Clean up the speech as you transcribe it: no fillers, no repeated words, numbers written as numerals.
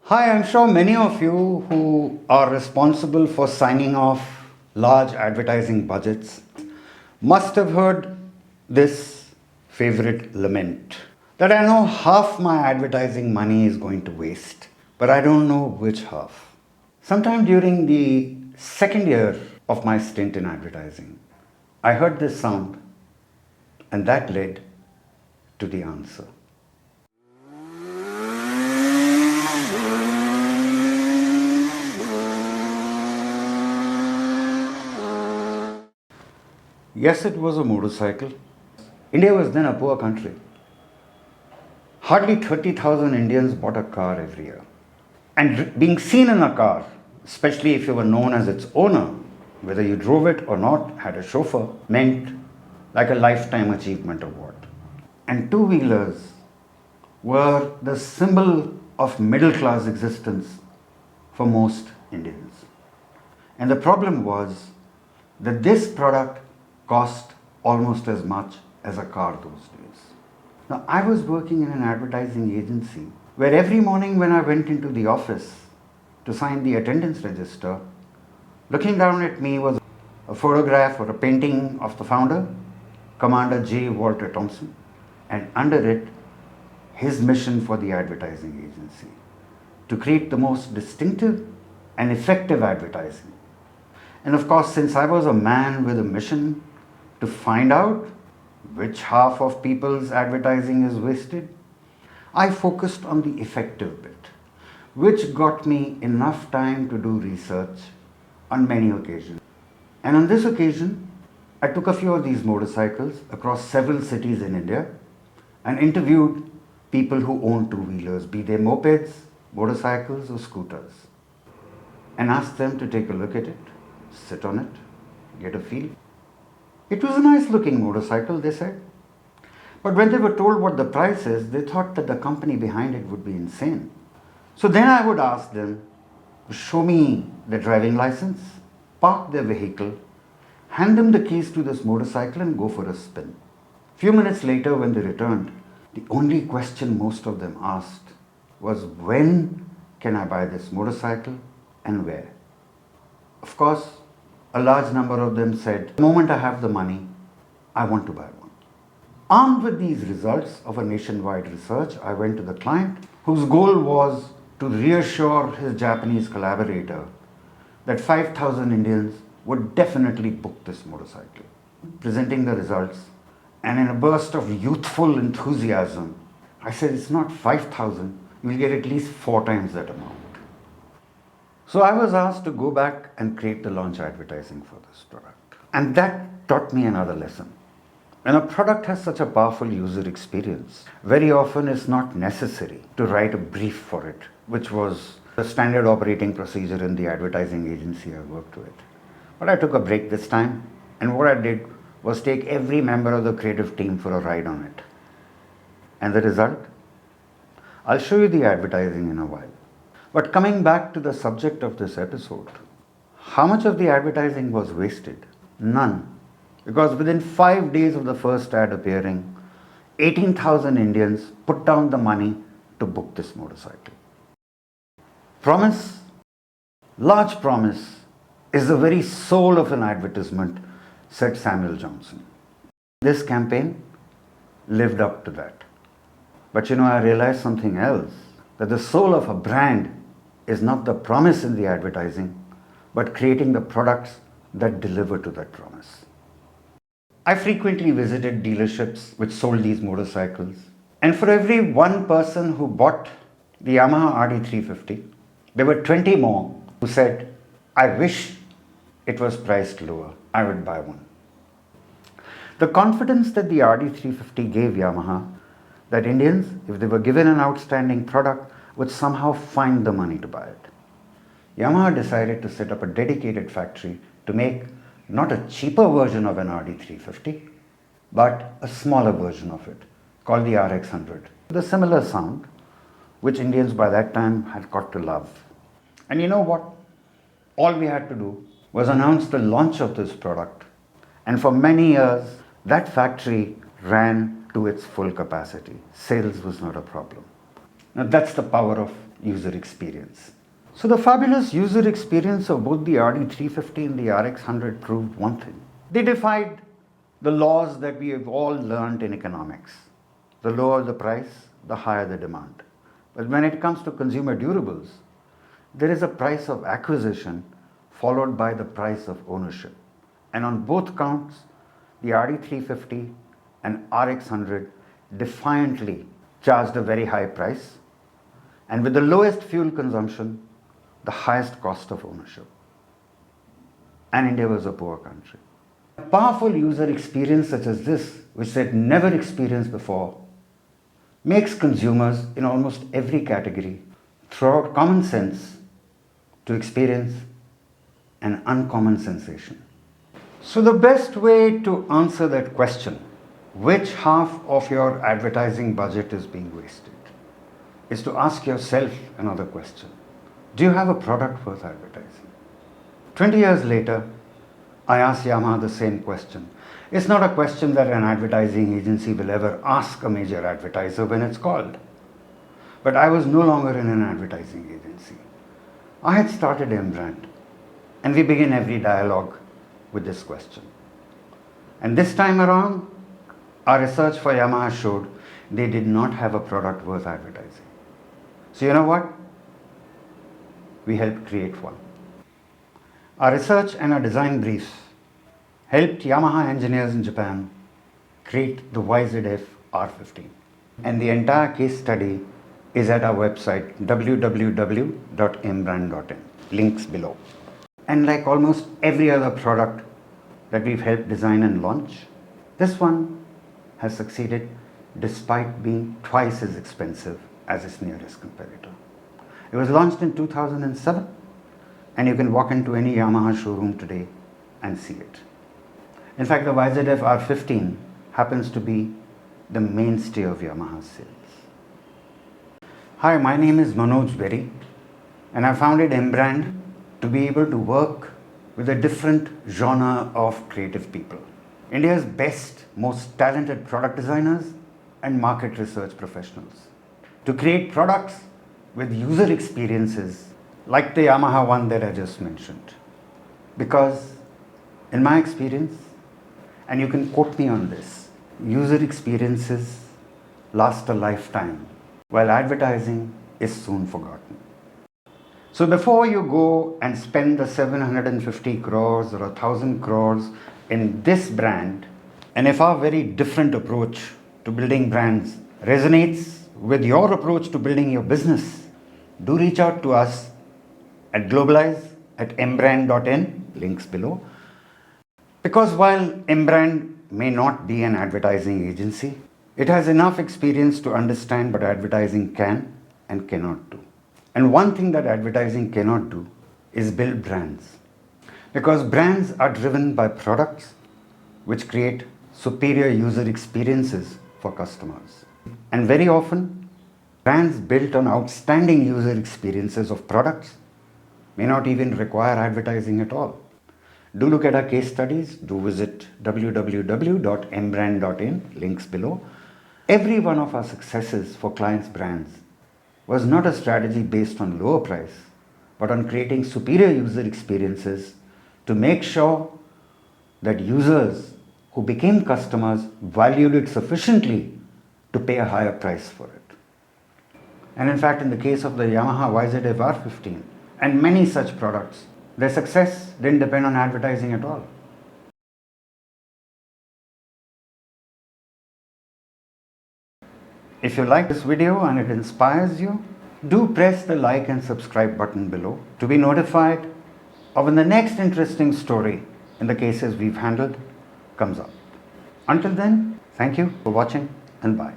Hi, I'm sure many of you who are responsible for signing off large advertising budgets must have heard this favorite lament that I know half my advertising money is going to waste, but I don't know which half. Sometime during the second year of my stint in advertising, I heard this sound, and that led to the answer. Yes, it was a motorcycle. India was then a poor country. Hardly 30,000 Indians bought a car every year. And being seen in a car, especially if you were known as its owner, whether you drove it or not, had a chauffeur, meant like a lifetime achievement award. And two-wheelers were the symbol of middle-class existence for most Indians. And the problem was that this product cost almost as much as a car those days. Now, I was working in an advertising agency where every morning when I went into the office to sign the attendance register, looking down at me was a photograph or a painting of the founder, Commander J. Walter Thompson, and under it, his mission for the advertising agency to create the most distinctive and effective advertising. And of course, since I was a man with a mission to find out which half of people's advertising is wasted, I focused on the effective bit, which got me enough time to do research on many occasions. And on this occasion, I took a few of these motorcycles across several cities in India and interviewed people who own two-wheelers, be they mopeds, motorcycles or scooters, and asked them to take a look at it, sit on it, get a feel. It was a nice looking motorcycle, they said. But when they were told what the price is, they thought that the company behind it would be insane. So then I would ask them to show me their driving license, park their vehicle, hand them the keys to this motorcycle and go for a spin. A few minutes later when they returned, the only question most of them asked was, when can I buy this motorcycle and where? Of course, a large number of them said, the moment I have the money, I want to buy one. Armed with these results of a nationwide research, I went to the client whose goal was to reassure his Japanese collaborator that 5,000 Indians would definitely book this motorcycle. Presenting the results, and in a burst of youthful enthusiasm, I said, it's not 5,000, you'll get at least 4 times that amount. So I was asked to go back and create the launch advertising for this product. And that taught me another lesson. When a product has such a powerful user experience, very often it's not necessary to write a brief for it, which was the standard operating procedure in the advertising agency I worked with. But I took a break this time, and what I did was take every member of the creative team for a ride on it. And the result? I'll show you the advertising in a while. But coming back to the subject of this episode, how much of the advertising was wasted? None. Because within 5 days of the first ad appearing, 18,000 Indians put down the money to book this motorcycle. Promise, large promise, is the very soul of an advertisement, said Samuel Johnson. This campaign lived up to that. But I realized something else, that the soul of a brand is not the promise in the advertising, but creating the products that deliver to that promise. I frequently visited dealerships which sold these motorcycles, and for every one person who bought the Yamaha RD350, there were 20 more who said, I wish it was priced lower, I would buy one. The confidence that the RD350 gave Yamaha, that Indians, if they were given an outstanding product, would somehow find the money to buy it. Yamaha decided to set up a dedicated factory to make not a cheaper version of an RD350, but a smaller version of it, called the RX100, with a similar sound, which Indians by that time had got to love. And you know what? All we had to do was announce the launch of this product, and for many years, that factory ran to its full capacity. Sales was not a problem. Now that's the power of user experience. So the fabulous user experience of both the RD350 and the RX100 proved one thing. They defied the laws that we have all learned in economics. The lower the price, the higher the demand. But when it comes to consumer durables, there is a price of acquisition followed by the price of ownership. And on both counts, the RD350 and RX100 defiantly charged a very high price, and with the lowest fuel consumption, the highest cost of ownership. And India was a poor country. A powerful user experience such as this, which they'd never experienced before, makes consumers in almost every category throw out common sense to experience an uncommon sensation. So the best way to answer that question, which half of your advertising budget is being wasted, is to ask yourself another question. Do you have a product worth advertising? 20 years later, I asked Yamaha the same question. It's not a question that an advertising agency will ever ask a major advertiser when it's called. But I was no longer in an advertising agency. I had started M-Brand, and we begin every dialogue with this question. And this time around, our research for Yamaha showed they did not have a product worth advertising. So you know what? We helped create one. Our research and our design briefs helped Yamaha engineers in Japan create the YZF R15. And the entire case study is at our website www.mbrand.in. Links below. And like almost every other product that we've helped design and launch, this one has succeeded despite being twice as expensive as its nearest competitor. It was launched in 2007, and you can walk into any Yamaha showroom today and see it. In fact, the YZF R15 happens to be the mainstay of Yamaha's sales. Hi, my name is Manoj Berry, and I founded M-Brand to be able to work with a different genre of creative people. India's best, most talented product designers and market research professionals, to create products with user experiences like the Yamaha one that I just mentioned. Because in my experience, and you can quote me on this, user experiences last a lifetime, while advertising is soon forgotten. So before you go and spend the 750 crores or 1,000 crores in this brand, and if our very different approach to building brands resonates with your approach to building your business, do reach out to us at globalize@mbrand.in, links below. Because while M-Brand may not be an advertising agency, it has enough experience to understand what advertising can and cannot do. And one thing that advertising cannot do is build brands. Because brands are driven by products which create superior user experiences for customers. And very often, brands built on outstanding user experiences of products may not even require advertising at all. Do look at our case studies. Do visit www.mbrand.in, links below. Every one of our successes for clients' brands was not a strategy based on lower price, but on creating superior user experiences to make sure that users who became customers valued it sufficiently to pay a higher price for it. And in fact, in the case of the Yamaha YZF R15 and many such products, their success didn't depend on advertising at all. If you like this video and it inspires you, do press the like and subscribe button below to be notified of when the next interesting story in the cases we've handled comes up. Until then, thank you for watching and bye.